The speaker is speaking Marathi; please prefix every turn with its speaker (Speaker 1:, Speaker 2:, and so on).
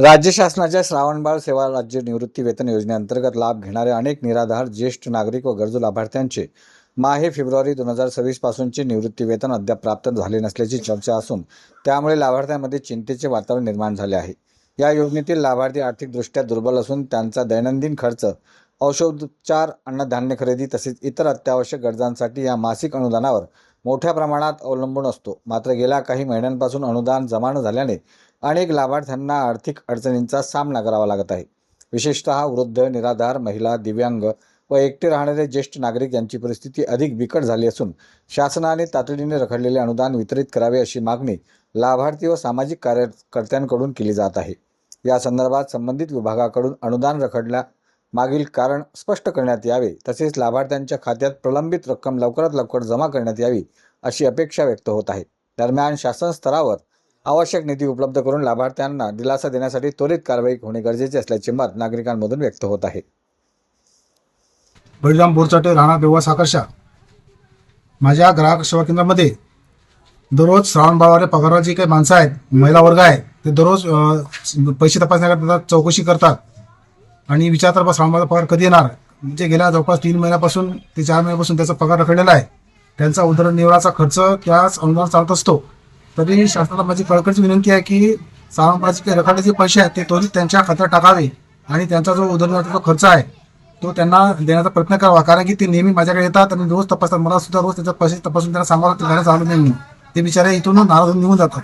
Speaker 1: राज्य शासनाच्या श्रावणबाळ सेवा राज्य निवृत्ती वेतन योजनेअंतर्गत लाभ घेणारे अनेक निराधार ज्येष्ठ नागरिक व गरजू लाभार्थ्यांचे माहे फेब्रुवारी 2026 पासूनचे निवृत्ती वेतन अद्याप प्राप्त झाले नसल्याची चर्चा असून त्यामुळे लाभार्थ्यांमध्ये चिंतेचे वातावरण निर्माण झाले आहे। या योजनेतील लाभार्थी आर्थिकदृष्ट्या दुर्बल असून त्यांचा दैनंदिन खर्च, औषधोपचार, अन्नधान्य खरेदी तसेच इतर अत्यावश्यक गरजांसाठी या मासिक अनुदानावर मोठ्या प्रमाणात अवलंबून असतो। मात्र गेल्या काही महिन्यांपासून अनुदान जमा न झाल्याने अनेक लाभार्थ्यांना आर्थिक अडचणींचा सामना करावा लागत आहे। विशेषतः वृद्ध, निराधार, महिला, दिव्यांग व एकटे राहणारे ज्येष्ठ नागरिक यांची परिस्थिती अधिक बिकट झाली असून शासनाने तातडीने रखडलेले अनुदान वितरित करावे अशी मागणी लाभार्थी व सामाजिक कार्यकर्त्यांकडून केली जात आहे। या संदर्भात संबंधित विभागाकडून अनुदान रखडल्या मागील कारण स्पष्ट करण्यात यावे तसेच लाभार्थ्यांच्या खात्यात प्रलंबित रक्कम लवकरात लवकर जमा करण्यात यावी अशी अपेक्षा व्यक्त होत आहे। दरम्यान शासन स्तरावर आवश्यक निधी उपलब्ध करून लाभार्थ्यांना दिलासा देण्यासाठी त्वरित कारवाई होणे गरजेचे असल्याचे मत नागरिकांमधून व्यक्त होत आहे।
Speaker 2: बळीराम बोरचाटे, राहणार बेवा साखरशा। माझ्या ग्राहक सेवा केंद्रामध्ये दररोज श्रावणबाळवाले पगारवाले जी काही माणसं आहेत, महिला वर्ग आहे, ते दररोज पैसे तपासण्याकरता चौकशी करतात आणि विचारतात बा श्रावणबाळचा पगार कधी येणार। म्हणजे गेल्या जवळपास 3 महिन्यापासून ते 4 महिन्यापासून त्याचा पगार रखडलेला आहे। त्यांचा उदरनिर्वाहाचा खर्च त्याच अनुदान चालत असतो। तरी शासनाला माझी कळकळीची विनंती आहे की श्रावणबाळाचे रखडलेले जे पैसे आहेत ते त्वरित त्यांच्या खात्यात टाकावे आणि त्यांचा जो उदरनिर्वाहाचा खर्च आहे तो त्यांना देण्याचा प्रयत्न करावा। कारण की ते नेहमी माझ्याकडे येतात आणि रोज तपासतात। मला सुद्धा रोज त्याचा पैसे तपासून त्यांना सांगावं लागतं, झालं नाही ते बिचारे इथून नाराज होऊन निघून जातात।